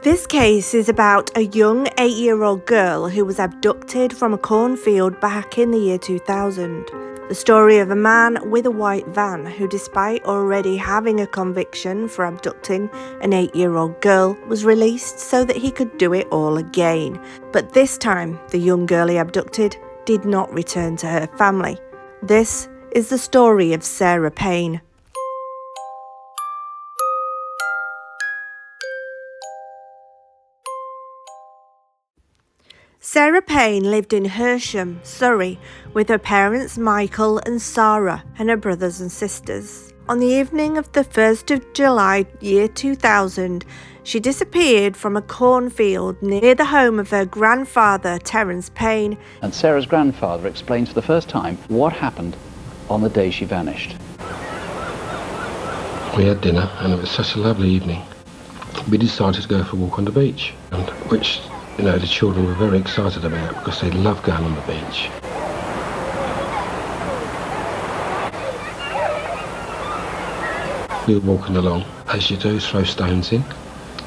This case is about a young 8-year-old girl who was abducted from a cornfield back in the year 2000. The story of a man with a white van who, despite already having a conviction for abducting an 8-year-old girl, was released so that he could do it all again. But this time, the young girl he abducted did not return to her family. This is the story of Sarah Payne. Sarah Payne lived in Hersham, Surrey, with her parents Michael and Sarah and her brothers and sisters. On the evening of the 1st of July, year 2000, she disappeared from a cornfield near the home of her grandfather, Terence Payne. And Sarah's grandfather explains for the first time what happened on the day she vanished. We had dinner and it was such a lovely evening. We decided to go for a walk on the beach, and which the children were very excited about because they love going on the beach. We were walking along, as you do, throw stones in,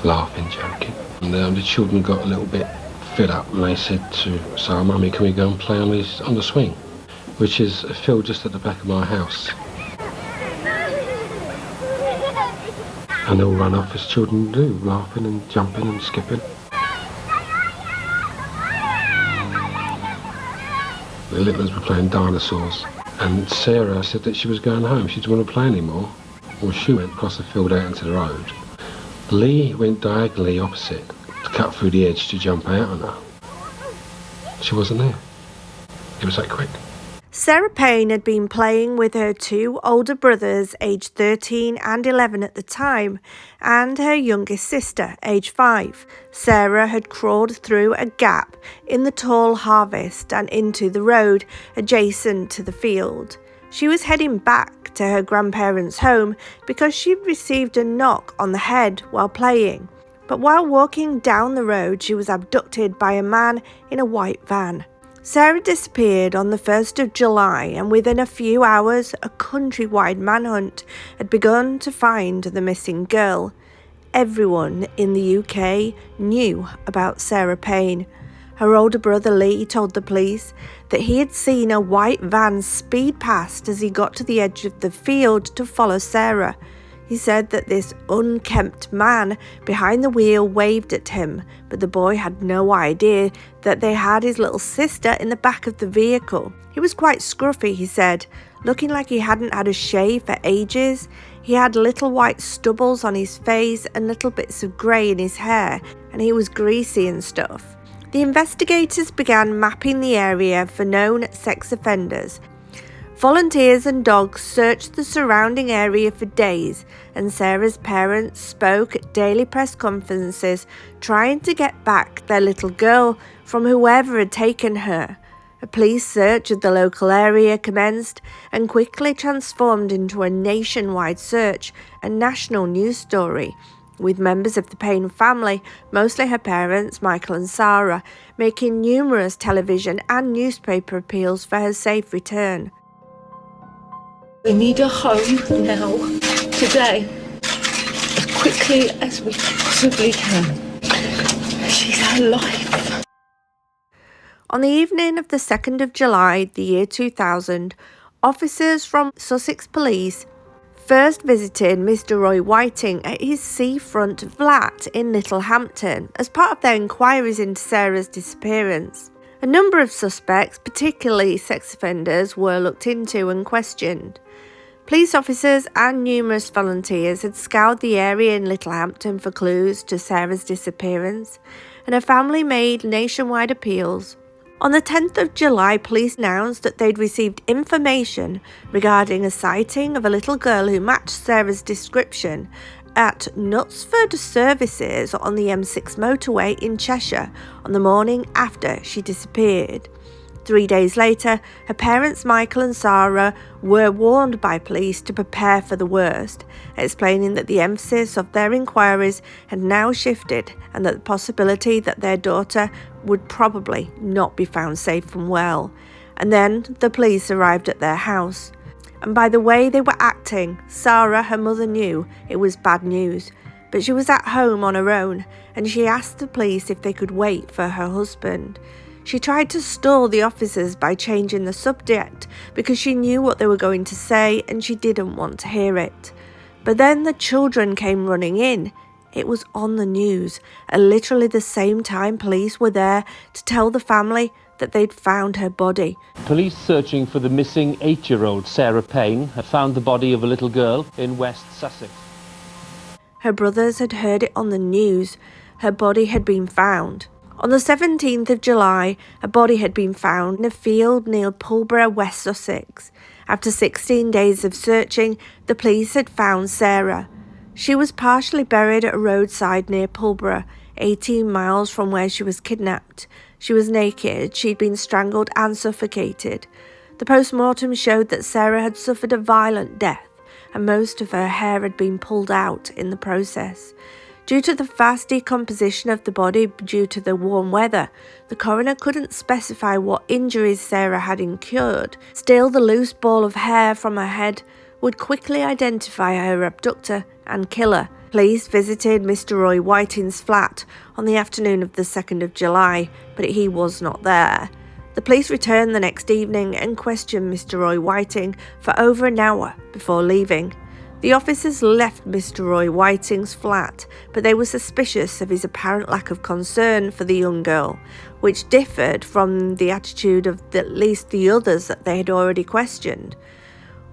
laughing, joking. And the children got a little bit fed up and they said to Sarah, "Mummy, can we go and play on the swing?" Which is a field just at the back of my house. And they all run off as children do, laughing and jumping and skipping. The little ones were playing dinosaurs, and Sarah said that she was going home. She didn't want to play anymore. Well, she went across the field out into the road. Lee went diagonally opposite to cut through the edge to jump out on her. She wasn't there. It was that quick. Sarah Payne had been playing with her two older brothers, aged 13 and 11 at the time, and her youngest sister, aged 5. Sarah had crawled through a gap in the tall harvest and into the road adjacent to the field. She was heading back to her grandparents' home because she'd received a knock on the head while playing. But while walking down the road, she was abducted by a man in a white van. Sarah disappeared on the 1st of July, and within a few hours, a countrywide manhunt had begun to find the missing girl. Everyone in the UK knew about Sarah Payne. Her older brother Lee told the police that he had seen a white van speed past as he got to the edge of the field to follow Sarah. He said that this unkempt man behind the wheel waved at him, but the boy had no idea that they had his little sister in the back of the vehicle. He was quite scruffy, he said, looking like he hadn't had a shave for ages. He had little white stubbles on his face and little bits of grey in his hair, and he was greasy and stuff. The investigators began mapping the area for known sex offenders. Volunteers and dogs searched the surrounding area for days, and Sarah's parents spoke at daily press conferences trying to get back their little girl from whoever had taken her. A police search of the local area commenced and quickly transformed into a nationwide search and national news story, with members of the Payne family, mostly her parents, Michael and Sarah, making numerous television and newspaper appeals for her safe return. We need her home now, today, as quickly as we possibly can. She's our life. On the evening of the 2nd of July, the year 2000, officers from Sussex Police first visited Mr. Roy Whiting at his seafront flat in Littlehampton as part of their inquiries into Sarah's disappearance. A number of suspects, particularly sex offenders, were looked into and questioned. Police officers and numerous volunteers had scoured the area in Littlehampton for clues to Sarah's disappearance, and her family made nationwide appeals. On the 10th of July, police announced that they'd received information regarding a sighting of a little girl who matched Sarah's description at Knutsford Services on the M6 motorway in Cheshire on the morning after she disappeared. 3 days later, her parents Michael and Sarah were warned by police to prepare for the worst, explaining that the emphasis of their inquiries had now shifted and that the possibility that their daughter would probably not be found safe and well. And then the police arrived at their house. And by the way they were acting, Sarah, her mother, knew it was bad news, but she was at home on her own and she asked the police if they could wait for her husband. She tried to stall the officers by changing the subject because she knew what they were going to say and she didn't want to hear it. But then the children came running in. It was on the news at literally the same time police were there to tell the family that they'd found her body. Police searching for the missing 8-year-old Sarah Payne have found the body of a little girl in West Sussex. Her brothers had heard it on the news. Her body had been found. On the 17th of July, a body had been found in a field near Pulborough, West Sussex. After 16 days of searching, the police had found Sarah. She was partially buried at a roadside near Pulborough, 18 miles from where she was kidnapped. She was naked, she'd been strangled and suffocated. The post-mortem showed that Sarah had suffered a violent death, and most of her hair had been pulled out in the process. Due to the fast decomposition of the body due to the warm weather, the coroner couldn't specify what injuries Sarah had incurred. Still, the loose ball of hair from her head would quickly identify her abductor and killer. Police visited Mr. Roy Whiting's flat on the afternoon of the 2nd of July, but he was not there. The police returned the next evening and questioned Mr. Roy Whiting for over an hour before leaving. The officers left Mr. Roy Whiting's flat, but they were suspicious of his apparent lack of concern for the young girl, which differed from the attitude of at least the others that they had already questioned.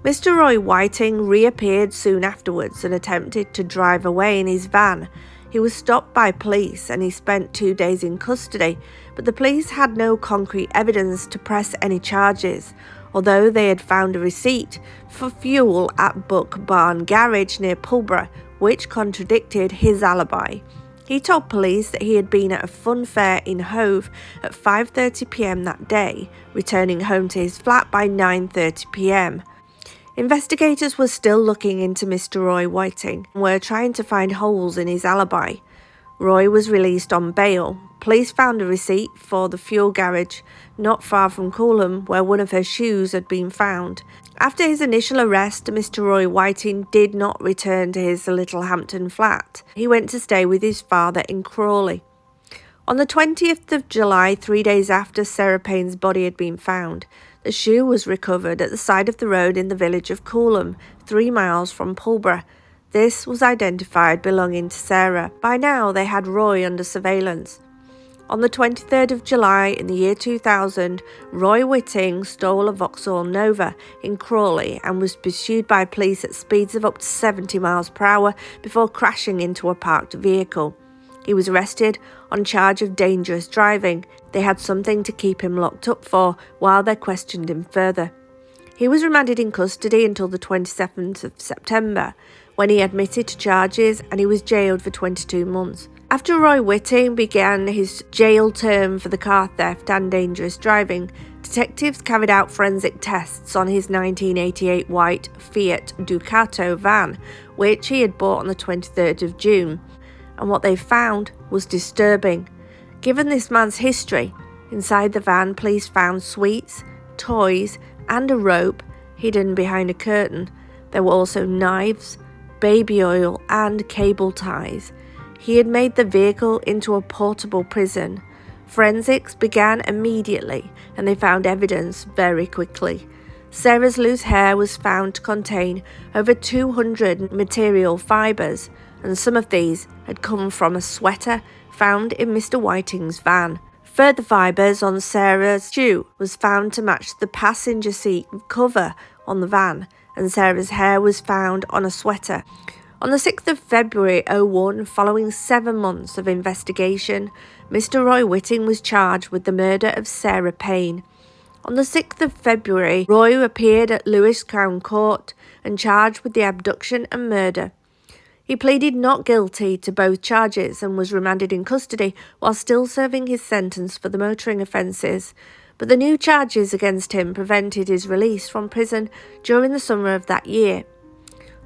Mr. Roy Whiting reappeared soon afterwards and attempted to drive away in his van. He was stopped by police and he spent 2 days in custody, but the police had no concrete evidence to press any charges, although they had found a receipt for fuel at Buck Barn Garage near Pulborough, which contradicted his alibi. He told police that he had been at a fun fair in Hove at 5:30 p.m. that day, returning home to his flat by 9:30 p.m. Investigators were still looking into Mr. Roy Whiting and were trying to find holes in his alibi. Roy was released on bail. Police found a receipt for the fuel garage not far from Coolham, where one of her shoes had been found. After his initial arrest, Mr. Roy Whiting did not return to his Littlehampton flat. He went to stay with his father in Crawley. On the 20th of July, 3 days after Sarah Payne's body had been found, the shoe was recovered at the side of the road in the village of Coolham, 3 miles from Pulborough. This was identified belonging to Sarah. By now, they had Roy under surveillance. On the 23rd of July in the year 2000, Roy Whiting stole a Vauxhall Nova in Crawley and was pursued by police at speeds of up to 70 miles per hour before crashing into a parked vehicle. He was arrested on charge of dangerous driving. They had something to keep him locked up for while they questioned him further. He was remanded in custody until the 27th of September, when he admitted to charges and he was jailed for 22 months. After Roy Whiting began his jail term for the car theft and dangerous driving, detectives carried out forensic tests on his 1988 white Fiat Ducato van, which he had bought on the 23rd of June. And what they found was disturbing. Given this man's history, inside the van police found sweets, toys and a rope hidden behind a curtain. There were also knives, baby oil and cable ties. He had made the vehicle into a portable prison. Forensics began immediately and they found evidence very quickly. Sarah's loose hair was found to contain over 200 material fibres, and some of these had come from a sweater found in Mr. Whiting's van. Further fibres on Sarah's shoe was found to match the passenger seat cover on the van, and Sarah's hair was found on a sweater. On the 6th of February 2001, following 7 months of investigation, Mr. Roy Whiting was charged with the murder of Sarah Payne. On the 6th of February, Roy appeared at Lewes Crown Court and charged with the abduction and murder. He pleaded not guilty to both charges and was remanded in custody while still serving his sentence for the motoring offences, but the new charges against him prevented his release from prison during the summer of that year.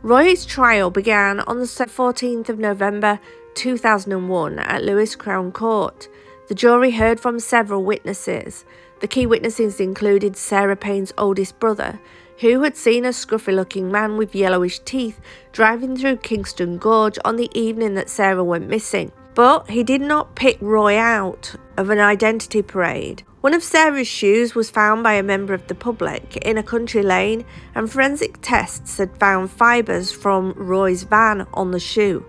Roy's trial began on the 14th of November 2001 at Lewes Crown Court. The jury heard from several witnesses. The key witnesses included Sarah Payne's oldest brother, who had seen a scruffy-looking man with yellowish teeth driving through Kingston Gorge on the evening that Sarah went missing. But he did not pick Roy out of an identity parade. One of Sarah's shoes was found by a member of the public in a country lane, and forensic tests had found fibres from Roy's van on the shoe.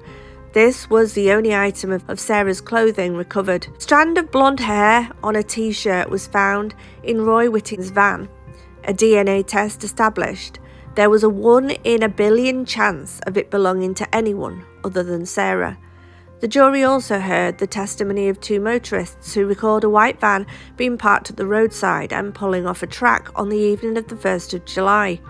This was the only item of Sarah's clothing recovered. A strand of blonde hair on a t-shirt was found in Roy Whitting's van. A DNA test established there was a 1 in a billion chance of it belonging to anyone other than Sarah. The jury also heard the testimony of 2 motorists who recalled a white van being parked at the roadside and pulling off a track on the evening of the 1st of July,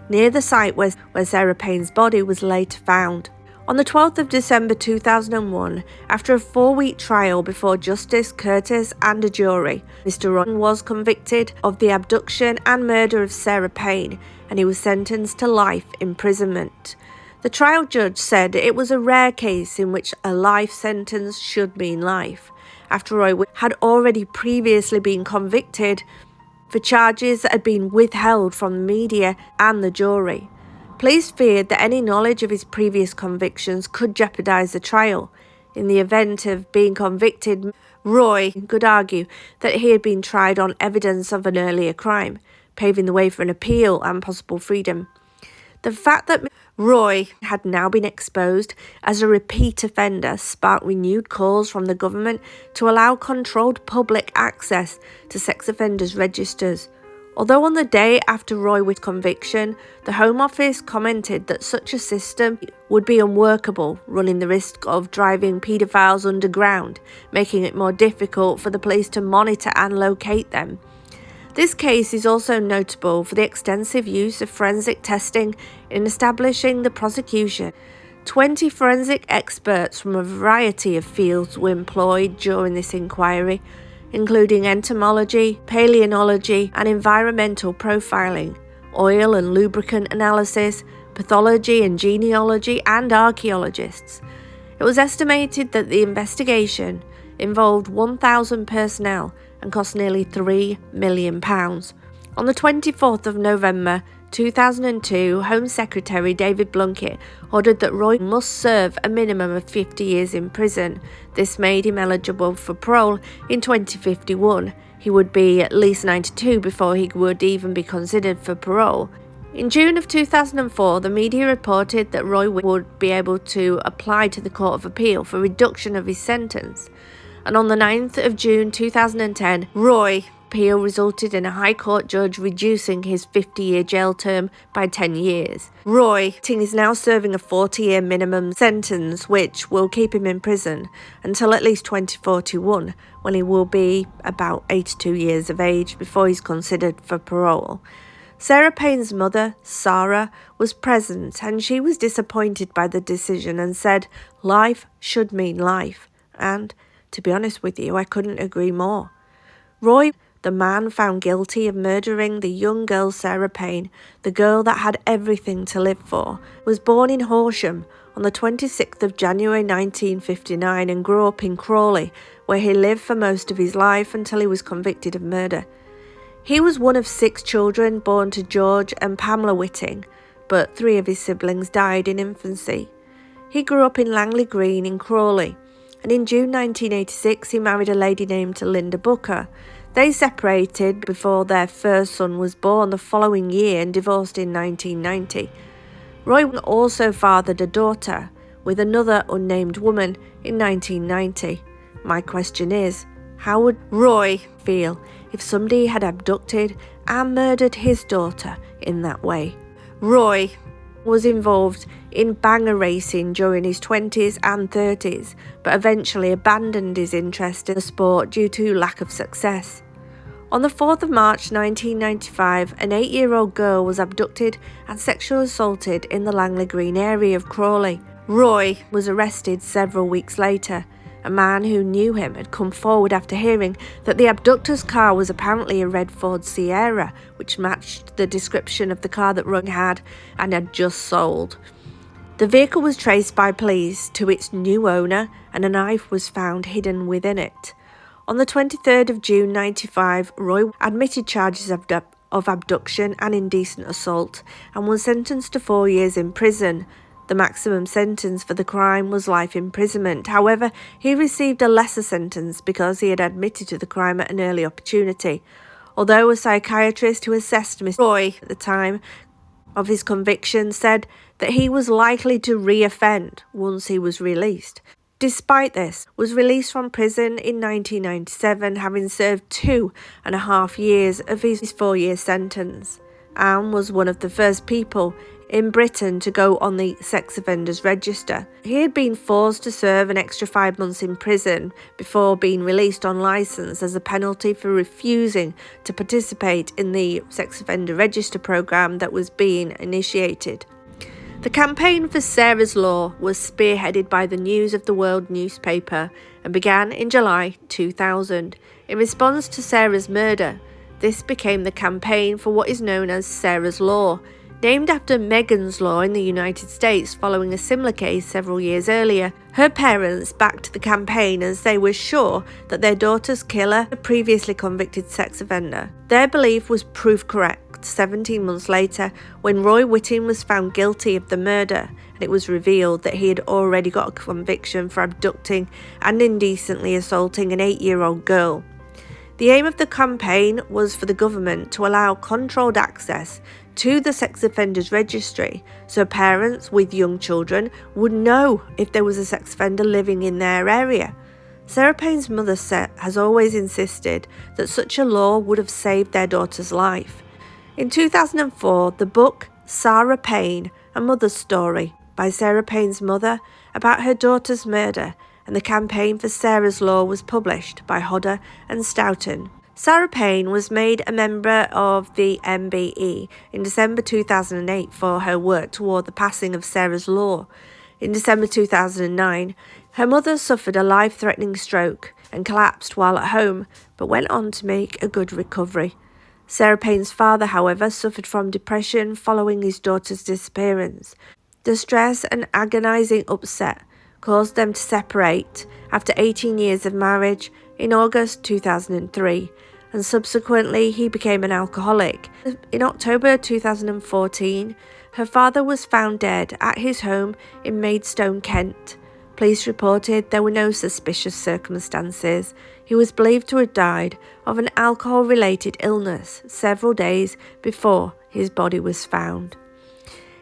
near the site where Sarah Payne's body was later found. On the 12th of December 2001, after a 4-week trial before Justice Curtis and a jury, Mr. Roy was convicted of the abduction and murder of Sarah Payne, and he was sentenced to life imprisonment. The trial judge said it was a rare case in which a life sentence should mean life, after Roy had already previously been convicted for charges that had been withheld from the media and the jury. Police feared that any knowledge of his previous convictions could jeopardise the trial. In the event of being convicted, Roy could argue that he had been tried on evidence of an earlier crime, paving the way for an appeal and possible freedom. The fact that Roy had now been exposed as a repeat offender sparked renewed calls from the government to allow controlled public access to sex offenders' registers. Although on the day after Roy's conviction, the Home Office commented that such a system would be unworkable, running the risk of driving paedophiles underground, making it more difficult for the police to monitor and locate them. This case is also notable for the extensive use of forensic testing in establishing the prosecution. 20 forensic experts from a variety of fields were employed during this inquiry, including entomology, paleontology and environmental profiling, oil and lubricant analysis, pathology and genealogy, and archaeologists. It was estimated that the investigation involved 1,000 personnel and cost nearly £3 million. On the 24th of November 2002, Home Secretary David Blunkett ordered that Roy must serve a minimum of 50 years in prison. This made him eligible for parole in 2051. He would be at least 92 before he would even be considered for parole. In June of 2004, the media reported that Roy would be able to apply to the Court of Appeal for reduction of his sentence. And on the 9th of June 2010, Roy's appeal resulted in a High Court judge reducing his 50-year jail term by 10 years. Roy is now serving a 40-year minimum sentence, which will keep him in prison until at least 2041, when he will be about 82 years of age before he's considered for parole. Sarah Payne's mother, Sarah, was present, and she was disappointed by the decision and said, "Life should mean life." And, to be honest with you, I couldn't agree more. Roy, the man found guilty of murdering the young girl Sarah Payne, the girl that had everything to live for, was born in Horsham on the 26th of January 1959 and grew up in Crawley, where he lived for most of his life until he was convicted of murder. He was one of 6 children born to George and Pamela Whitting, but 3 of his siblings died in infancy. He grew up in Langley Green in Crawley, and in June 1986 he married a lady named Linda Booker. They separated before their first son was born the following year and divorced in 1990. Roy also fathered a daughter with another unnamed woman in 1990. My question is, how would Roy feel if somebody had abducted and murdered his daughter in that way? Roy was involved in banger racing during his 20s and 30s, but eventually abandoned his interest in the sport due to lack of success. On the 4th of March 1995, an 8-year-old girl was abducted and sexually assaulted in the Langley Green area of Crawley. Roy was arrested several weeks later. A man who knew him had come forward after hearing that the abductor's car was apparently a red Ford Sierra, which matched the description of the car that Roy had and had just sold. The vehicle was traced by police to its new owner, and a knife was found hidden within it. On the 23rd of June 1995, Roy admitted charges of of abduction and indecent assault and was sentenced to 4 years in prison. The maximum sentence for the crime was life imprisonment. However, he received a lesser sentence because he had admitted to the crime at an early opportunity. Although a psychiatrist who assessed Mr. Roy at the time of his conviction said that he was likely to re-offend once he was released. Despite this, was released from prison in 1997, having served 2.5 years of his 4-year sentence, and was one of the first people in Britain to go on the sex offenders register. He had been forced to serve an extra 5 months in prison before being released on licence as a penalty for refusing to participate in the sex offender register programme that was being initiated. The campaign for Sarah's Law was spearheaded by the News of the World newspaper and began in July 2000. In response to Sarah's murder, this became the campaign for what is known as Sarah's Law, named after Megan's Law in the United States following a similar case several years earlier. Her parents backed the campaign as they were sure that their daughter's killer, a previously convicted sex offender. Their belief was proved correct 17 months later when Roy Whitting was found guilty of the murder, and it was revealed that he had already got a conviction for abducting and indecently assaulting an 8-year-old girl. The aim of the campaign was for the government to allow controlled access to the sex offenders registry so parents with young children would know if there was a sex offender living in their area. Sarah Payne's mother has always insisted that such a law would have saved their daughter's life. In 2004, the book Sarah Payne, A Mother's Story by Sarah Payne's mother about her daughter's murder and the campaign for Sarah's Law was published by Hodder and Stoughton. Sarah Payne was made a member of the MBE in December 2008 for her work toward the passing of Sarah's Law. In December 2009, her mother suffered a life-threatening stroke and collapsed while at home, but went on to make a good recovery. Sarah Payne's father, however, suffered from depression following his daughter's disappearance. The stress and agonising upset caused them to separate after 18 years of marriage in August 2003, and subsequently he became an alcoholic. In October 2014, her father was found dead at his home in Maidstone, Kent. Police reported there were no suspicious circumstances. He was believed to have died of an alcohol-related illness several days before his body was found.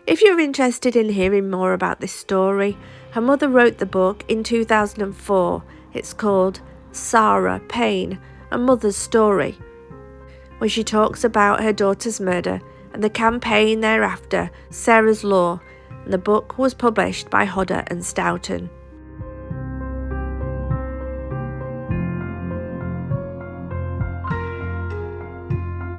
If you're interested in hearing more about this story, her mother wrote the book in 2004. It's called Sarah Payne, A Mother's Story, where she talks about her daughter's murder and the campaign thereafter, Sarah's Law, and the book was published by Hodder and Stoughton.